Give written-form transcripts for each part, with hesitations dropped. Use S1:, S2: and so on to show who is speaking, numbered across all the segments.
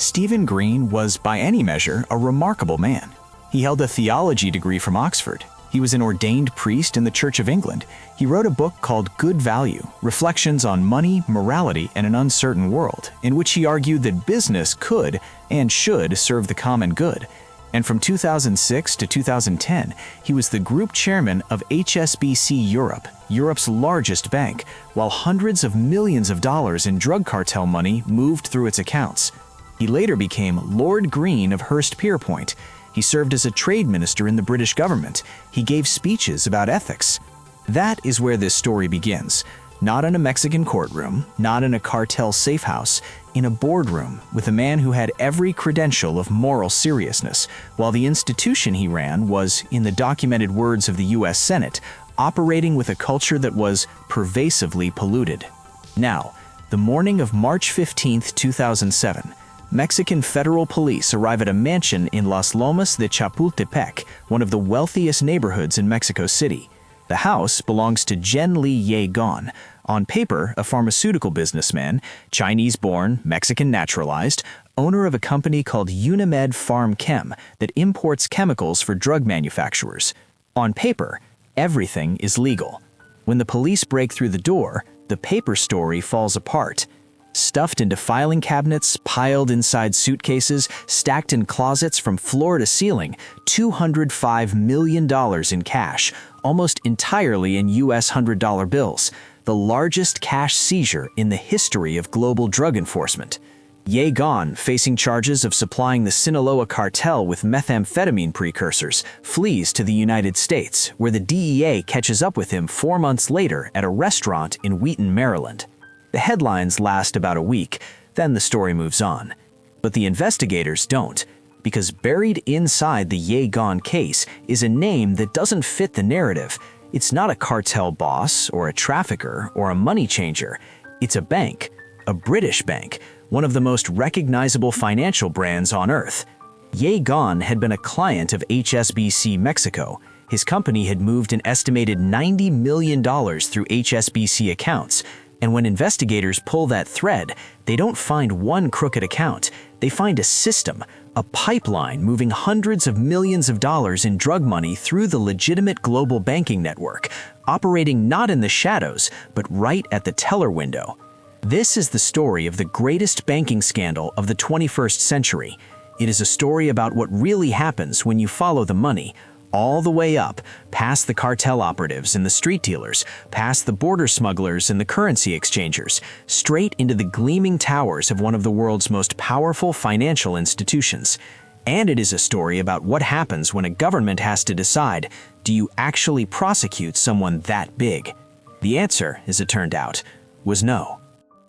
S1: Stephen Green was, by any measure, a remarkable man. He held a theology degree from Oxford. He was an ordained priest in the Church of England. He wrote a book called Good Value, Reflections on Money, Morality, and an Uncertain World, in which he argued that business could and should serve the common good. And from 2006 to 2010, he was the group chairman of HSBC Europe, Europe's largest bank, while hundreds of millions of dollars in drug cartel money moved through its accounts. He later became Lord Green of Hurstpierpoint. He served as a trade minister in the British government. He gave speeches about ethics. That is where this story begins. Not in a Mexican courtroom, not in a cartel safe house, in a boardroom with a man who had every credential of moral seriousness, while the institution he ran was, in the documented words of the U.S. Senate, operating with a culture that was pervasively polluted. Now, the morning of March 15, 2007, Mexican federal police arrive at a mansion in Las Lomas de Chapultepec, one of the wealthiest neighborhoods in Mexico City. The house belongs to Zhenli Ye Gon, on paper a pharmaceutical businessman, Chinese-born, Mexican naturalized, owner of a company called Unimed Pharm Chem that imports chemicals for drug manufacturers. On paper, everything is legal. When the police break through the door, the paper story falls apart. Stuffed into filing cabinets, piled inside suitcases, stacked in closets from floor to ceiling, $205 million in cash, almost entirely in US $100 bills, the largest cash seizure in the history of global drug enforcement. Ye Gon, facing charges of supplying the Sinaloa cartel with methamphetamine precursors, flees to the United States, where the DEA catches up with him 4 months later at a restaurant in Wheaton, Maryland. The headlines last about a week, then the story moves on. But the investigators don't, because buried inside the Ye Gon case is a name that doesn't fit the narrative. It's not a cartel boss or a trafficker or a money changer. It's a bank, a British bank, one of the most recognizable financial brands on earth. Ye Gon had been a client of HSBC Mexico. His company had moved an estimated $90 million through HSBC accounts. And when investigators pull that thread, they don't find one crooked account. They find a system, a pipeline moving hundreds of millions of dollars in drug money through the legitimate global banking network, operating not in the shadows, but right at the teller window. This is the story of the greatest banking scandal of the 21st century. It is a story about what really happens when you follow the money, all the way up, past the cartel operatives and the street dealers, past the border smugglers and the currency exchangers, straight into the gleaming towers of one of the world's most powerful financial institutions. And it is a story about what happens when a government has to decide, do you actually prosecute someone that big? The answer, as it turned out, was no.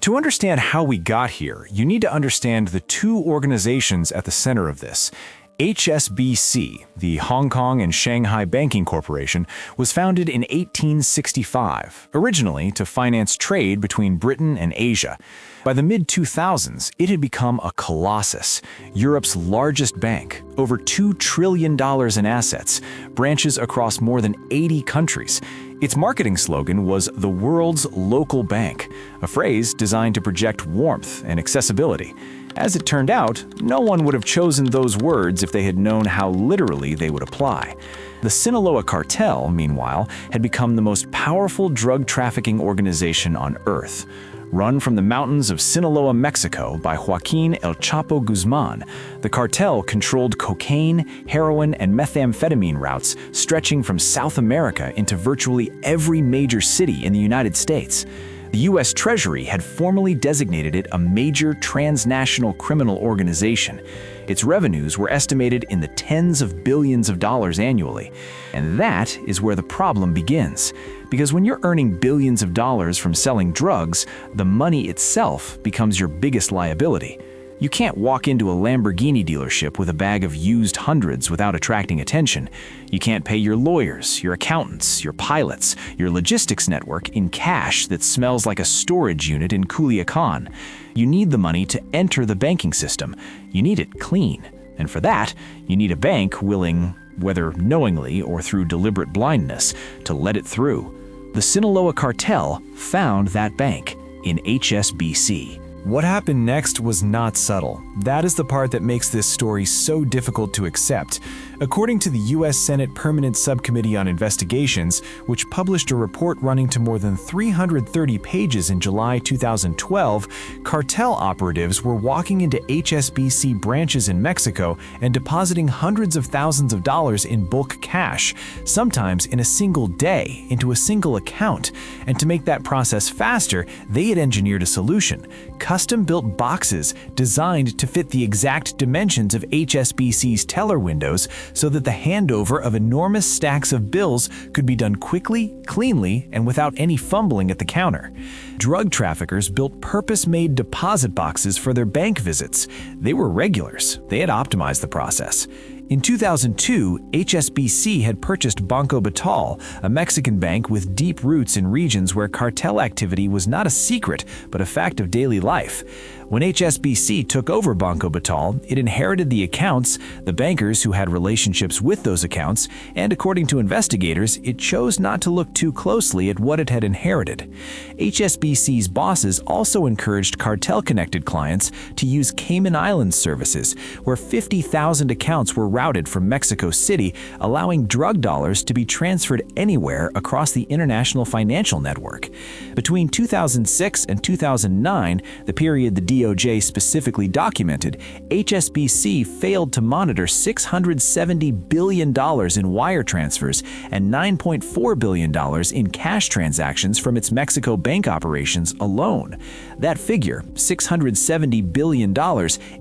S2: To understand how we got here, you need to understand the two organizations at the center of this. HSBC, the Hong Kong and Shanghai Banking Corporation, was founded in 1865, originally to finance trade between Britain and Asia. By the mid-2000s, it had become a colossus, Europe's largest bank, over $2 trillion in assets, branches across more than 80 countries. Its marketing slogan was "the world's local bank," a phrase designed to project warmth and accessibility. As it turned out, no one would have chosen those words if they had known how literally they would apply. The Sinaloa cartel, meanwhile, had become the most powerful drug trafficking organization on Earth. Run from the mountains of Sinaloa, Mexico by Joaquín El Chapo Guzmán, the cartel controlled cocaine, heroin, and methamphetamine routes stretching from South America into virtually every major city in the United States. The U.S. Treasury had formally designated it a major transnational criminal organization. Its revenues were estimated in the tens of billions of dollars annually. And that is where the problem begins. Because when you're earning billions of dollars from selling drugs, the money itself becomes your biggest liability. You can't walk into a Lamborghini dealership with a bag of used hundreds without attracting attention. You can't pay your lawyers, your accountants, your pilots, your logistics network in cash that smells like a storage unit in Culiacan. You need the money to enter the banking system. You need it clean. And for that, you need a bank willing, whether knowingly or through deliberate blindness, to let it through. The Sinaloa cartel found that bank in HSBC. What happened next was not subtle. That is the part that makes this story so difficult to accept. According to the U.S. Senate Permanent Subcommittee on Investigations, which published a report running to more than 330 pages in July 2012, cartel operatives were walking into HSBC branches in Mexico and depositing hundreds of thousands of dollars in bulk cash, sometimes in a single day, into a single account. And to make that process faster, they had engineered a solution: custom-built boxes designed to fit the exact dimensions of HSBC's teller windows so that the handover of enormous stacks of bills could be done quickly, cleanly, and without any fumbling at the counter. Drug traffickers built purpose-made deposit boxes for their bank visits. They were regulars. They had optimized the process. In 2002, HSBC had purchased Banco Batal, a Mexican bank with deep roots in regions where cartel activity was not a secret, but a fact of daily life. When HSBC took over Banco Batal, it inherited the accounts, the bankers who had relationships with those accounts, and according to investigators, it chose not to look too closely at what it had inherited. HSBC's bosses also encouraged cartel-connected clients to use Cayman Islands services, where 50,000 accounts were routed from Mexico City, allowing drug dollars to be transferred anywhere across the international financial network. Between 2006 and 2009, the period the DOJ specifically documented, HSBC failed to monitor $670 billion in wire transfers and $9.4 billion in cash transactions from its Mexico bank operations alone. That figure, $670 billion,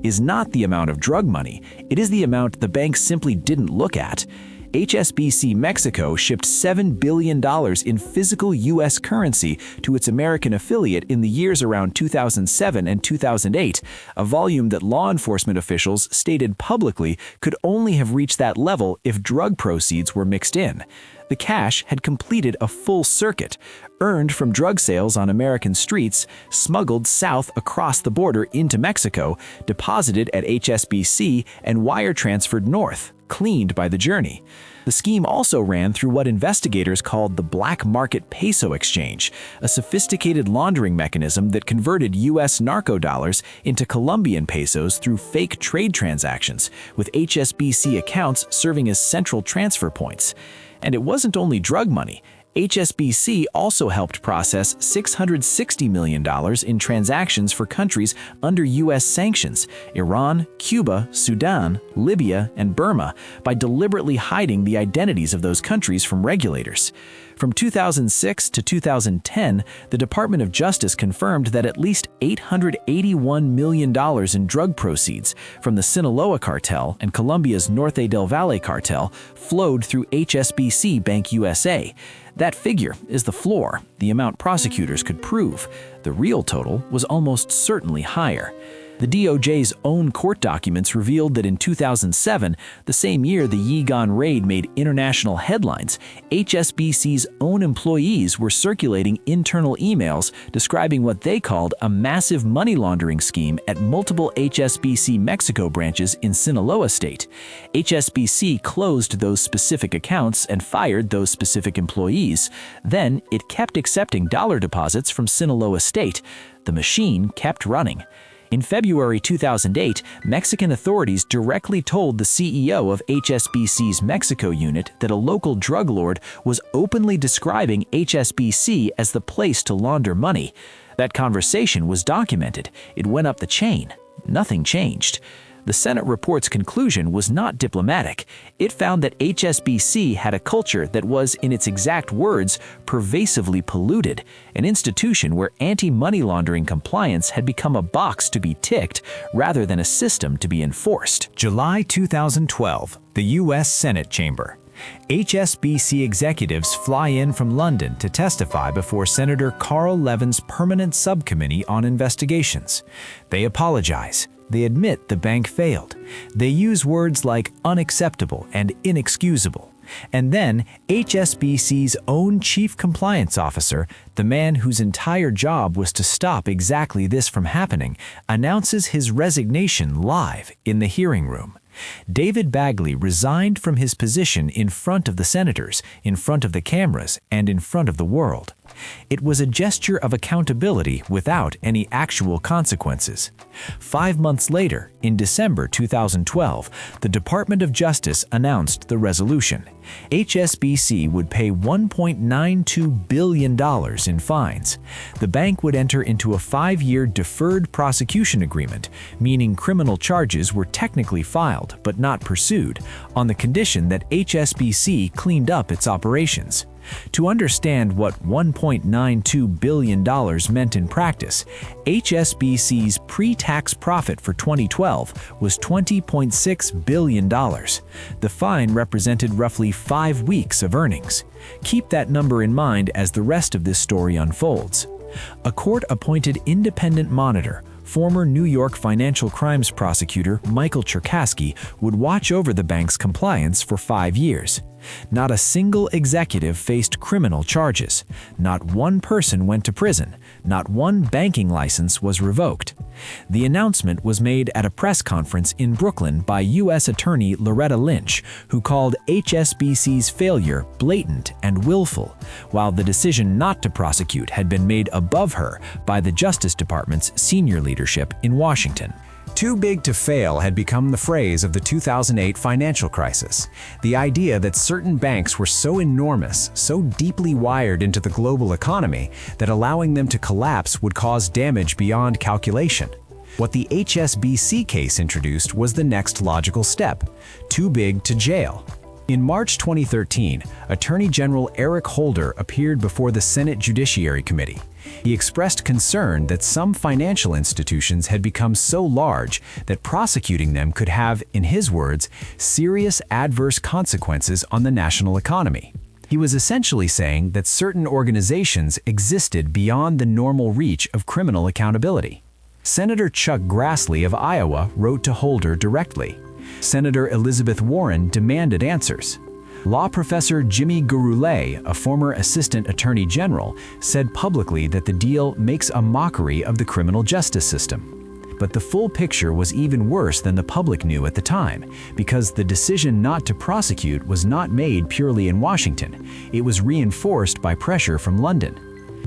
S2: is not the amount of drug money. It is the amount the bank simply didn't look at. HSBC Mexico shipped $7 billion in physical U.S. currency to its American affiliate in the years around 2007 and 2008, a volume that law enforcement officials stated publicly could only have reached that level if drug proceeds were mixed in. The cash had completed a full circuit, earned from drug sales on American streets, smuggled south across the border into Mexico, deposited at HSBC, and wire transferred north, cleaned by the journey. The scheme also ran through what investigators called the black market peso exchange, a sophisticated laundering mechanism that converted U.S. narco dollars into Colombian pesos through fake trade transactions, with HSBC accounts serving as central transfer points. And it wasn't only drug money. HSBC also helped process $660 million in transactions for countries under U.S. sanctions: Iran, Cuba, Sudan, Libya, and Burma, by deliberately hiding the identities of those countries from regulators. From 2006 to 2010, the Department of Justice confirmed that at least $881 million in drug proceeds from the Sinaloa cartel and Colombia's Norte del Valle cartel flowed through HSBC Bank USA. That figure is the floor, the amount prosecutors could prove. The real total was almost certainly higher. The DOJ's own court documents revealed that in 2007, the same year the Ye Gon raid made international headlines, HSBC's own employees were circulating internal emails describing what they called a massive money laundering scheme at multiple HSBC Mexico branches in Sinaloa state. HSBC closed those specific accounts and fired those specific employees. Then it kept accepting dollar deposits from Sinaloa state. The machine kept running. In February 2008, Mexican authorities directly told the CEO of HSBC's Mexico unit that a local drug lord was openly describing HSBC as the place to launder money. That conversation was documented. It went up the chain. Nothing changed. The Senate report's conclusion was not diplomatic. It found that HSBC had a culture that was, in its exact words, pervasively polluted, an institution where anti-money laundering compliance had become a box to be ticked rather than a system to be enforced.
S1: July 2012, the U.S. Senate Chamber. HSBC executives fly in from London to testify before Senator Carl Levin's Permanent Subcommittee on Investigations. They apologize. They admit the bank failed. They use words like unacceptable and inexcusable. And then HSBC's own chief compliance officer, the man whose entire job was to stop exactly this from happening, announces his resignation live in the hearing room. David Bagley resigned from his position in front of the senators, in front of the cameras, and in front of the world.
S2: It was a gesture of accountability without any actual consequences. 5 months later, in December 2012, the Department of Justice announced the resolution. HSBC would pay $1.92 billion in fines. The bank would enter into a 5-year Deferred Prosecution Agreement, meaning criminal charges were technically filed but not pursued, on the condition that HSBC cleaned up its operations. To understand what $1.92 billion meant in practice, HSBC's pre-tax profit for 2012 was $20.6 billion. The fine represented roughly 5 weeks of earnings. Keep that number in mind as the rest of this story unfolds. A court-appointed independent monitor, former New York financial crimes prosecutor Michael Cherkasky, would watch over the bank's compliance for 5 years. Not a single executive faced criminal charges. Not one person went to prison. Not one banking license was revoked. The announcement was made at a press conference in Brooklyn by U.S. Attorney Loretta Lynch, who called HSBC's failure blatant and willful, while the decision not to prosecute had been made above her by the Justice Department's senior leadership in Washington.
S3: Too big to fail had become the phrase of the 2008 financial crisis. The idea that certain banks were so enormous, so deeply wired into the global economy, that allowing them to collapse would cause damage beyond calculation. What the HSBC case introduced was the next logical step: too big to jail. In March 2013, Attorney General Eric Holder appeared before the Senate Judiciary Committee. He expressed concern that some financial institutions had become so large that prosecuting them could have, in his words, serious adverse consequences on the national economy. He was essentially saying that certain organizations existed beyond the normal reach of criminal accountability. Senator Chuck Grassley of Iowa wrote to Holder directly. Senator Elizabeth Warren demanded answers. Law professor Jimmy Gurulé, a former assistant attorney general, said publicly that the deal makes a mockery of the criminal justice system. But the full picture was even worse than the public knew at the time, because the decision not to prosecute was not made purely in Washington. It was reinforced by pressure from London.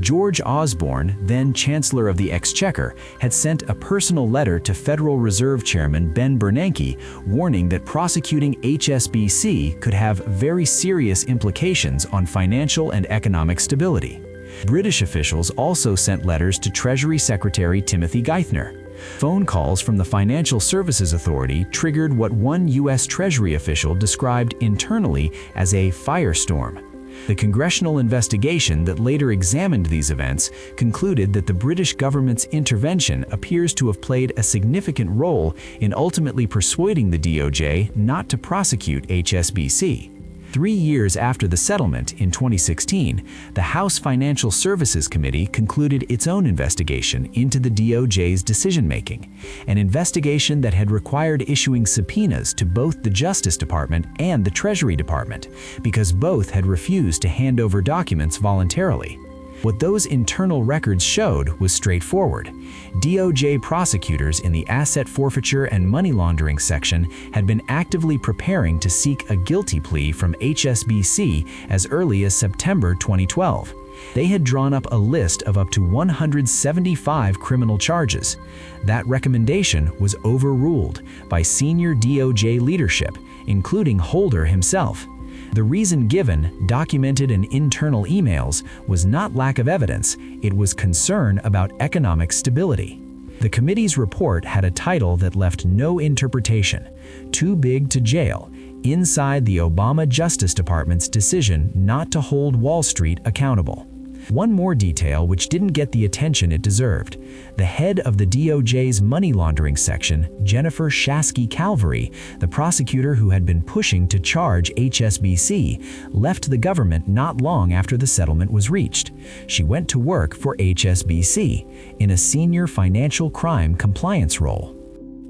S3: George Osborne, then Chancellor of the Exchequer, had sent a personal letter to Federal Reserve Chairman Ben Bernanke warning that prosecuting HSBC could have very serious implications on financial and economic stability. British officials also sent letters to Treasury Secretary Timothy Geithner. Phone calls from the Financial Services Authority triggered what one U.S. Treasury official described internally as a firestorm. The congressional investigation that later examined these events concluded that the British government's intervention appears to have played a significant role in ultimately persuading the DOJ not to prosecute HSBC. 3 years after the settlement, in 2016, the House Financial Services Committee concluded its own investigation into the DOJ's decision-making, an investigation that had required issuing subpoenas to both the Justice Department and the Treasury Department, because both had refused to hand over documents voluntarily. What those internal records showed was straightforward. DOJ prosecutors in the asset forfeiture and money laundering section had been actively preparing to seek a guilty plea from HSBC as early as September 2012. They had drawn up a list of up to 175 criminal charges. That recommendation was overruled by senior DOJ leadership, including Holder himself. The reason given, documented in internal emails, was not lack of evidence, it was concern about economic stability. The committee's report had a title that left no interpretation: Too Big to Jail, inside the Obama Justice Department's decision not to hold Wall Street accountable. One more detail which didn't get the attention it deserved. The head of the DOJ's money laundering section, Jennifer Shasky Calvary, the prosecutor who had been pushing to charge HSBC, left the government not long after the settlement was reached. She went to work for HSBC in a senior financial crime compliance role.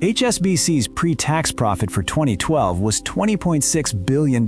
S1: HSBC's pre-tax profit for 2012 was $20.6 billion.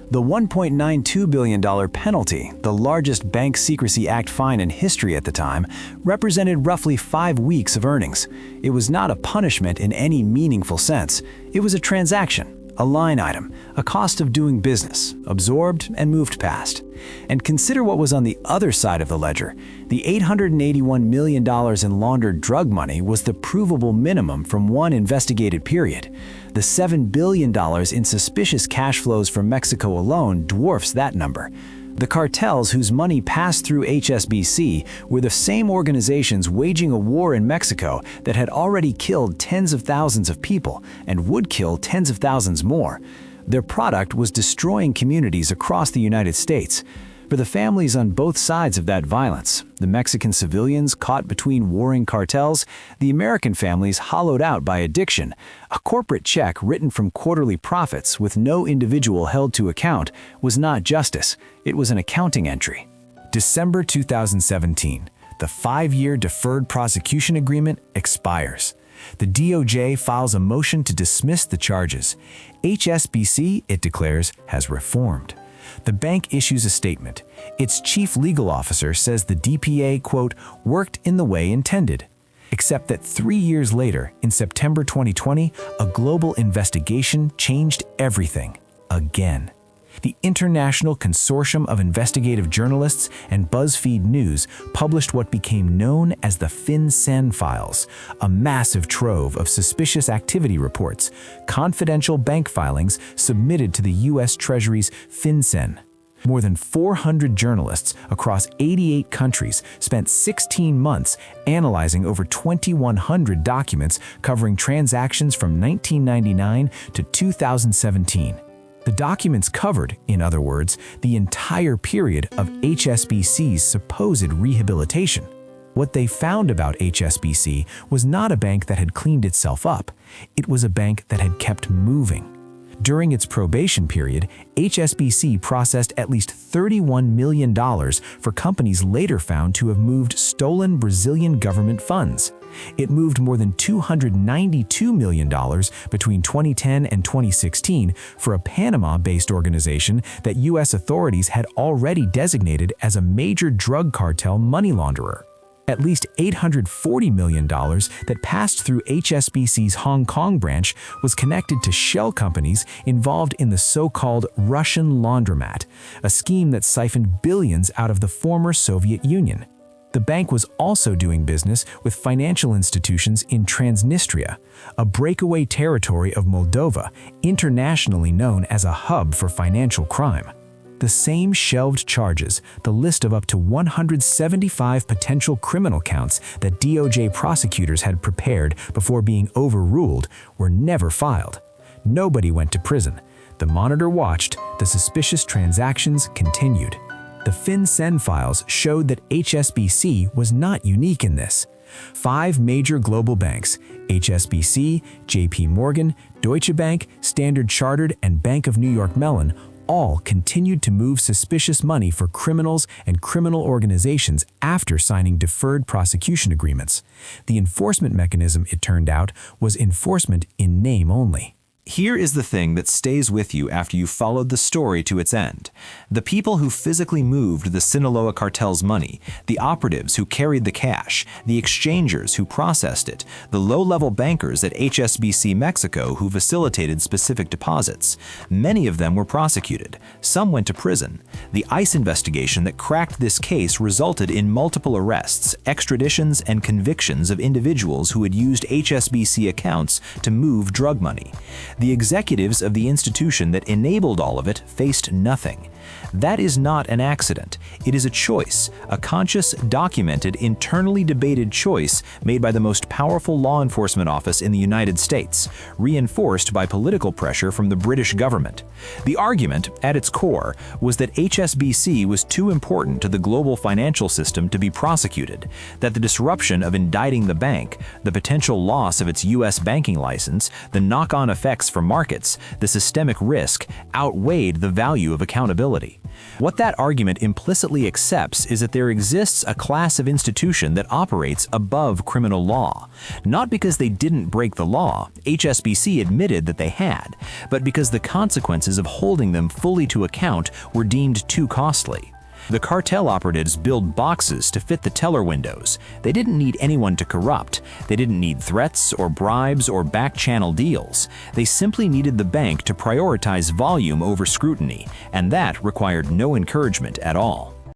S1: The $1.92 billion penalty, the largest Bank Secrecy Act fine in history at the time, represented roughly 5 weeks of earnings. It was not a punishment in any meaningful sense. It was a transaction, a line item, a cost of doing business, absorbed and moved past. And consider what was on the other side of the ledger. The $881 million in laundered drug money was the provable minimum from one investigated period. The $7 billion in suspicious cash flows from Mexico alone dwarfs that number. The cartels whose money passed through HSBC were the same organizations waging a war in Mexico that had already killed tens of thousands of people and would kill tens of thousands more. Their product was destroying communities across the United States. For the families on both sides of that violence, the Mexican civilians caught between warring cartels, the American families hollowed out by addiction, a corporate check written from quarterly profits with no individual held to account was not justice, it was an accounting entry. December 2017, the 5-year Deferred Prosecution Agreement expires. The DOJ files a motion to dismiss the charges. HSBC, it declares, has reformed. The bank issues a statement. Its chief legal officer says the DPA, quote, worked in the way intended. Except that 3 years later, in September 2020, a global investigation changed everything. Again. The International Consortium of Investigative Journalists and BuzzFeed News published what became known as the FinCEN files, a massive trove of suspicious activity reports, confidential bank filings submitted to the U.S. Treasury's FinCEN. More than 400 journalists across 88 countries spent 16 months analyzing over 2,100 documents covering transactions from 1999 to 2017. The documents covered, in other words, the entire period of HSBC's supposed rehabilitation. What they found about HSBC was not a bank that had cleaned itself up. It was a bank that had kept moving. During its probation period, HSBC processed at least $31 million for companies later found to have moved stolen Brazilian government funds. It moved more than $292 million between 2010 and 2016 for a Panama-based organization that U.S. authorities had already designated as a major drug cartel money launderer. At least $840 million that passed through HSBC's Hong Kong branch was connected to shell companies involved in the so-called Russian laundromat, a scheme that siphoned billions out of the former Soviet Union. The bank was also doing business with financial institutions in Transnistria, a breakaway territory of Moldova, internationally known as a hub for financial crime. The same shelved charges, the list of up to 175 potential criminal counts that DOJ prosecutors had prepared before being overruled, were never filed. Nobody went to prison. The monitor watched, the suspicious transactions continued. The FinCEN files showed that HSBC was not unique in this. 5 major global banks, HSBC, JP Morgan, Deutsche Bank, Standard Chartered, and Bank of New York Mellon, all continued to move suspicious money for criminals and criminal organizations after signing deferred prosecution agreements. The enforcement mechanism, it turned out, was enforcement in name only.
S2: Here is the thing that stays with you after you followed the story to its end. The people who physically moved the Sinaloa cartel's money, the operatives who carried the cash, the exchangers who processed it, the low-level bankers at HSBC Mexico who facilitated specific deposits. Many of them were prosecuted. Some went to prison. The ICE investigation that cracked this case resulted in multiple arrests, extraditions, and convictions of individuals who had used HSBC accounts to move drug money. The executives of the institution that enabled all of it faced nothing. That is not an accident. It is a choice, a conscious, documented, internally debated choice made by the most powerful law enforcement office in the United States, reinforced by political pressure from the British government. The argument, at its core, was that HSBC was too important to the global financial system to be prosecuted, that the disruption of indicting the bank, the potential loss of its U.S. banking license, the knock-on effects for markets, the systemic risk, outweighed the value of accountability. What that argument implicitly accepts is that there exists a class of institution that operates above criminal law, not because they didn't break the law, HSBC admitted that they had, but because the consequences of holding them fully to account were deemed too costly. The cartel operatives built boxes to fit the teller windows. They didn't need anyone to corrupt. They didn't need threats or bribes or back-channel deals. They simply needed the bank to prioritize volume over scrutiny, and that required no encouragement at all.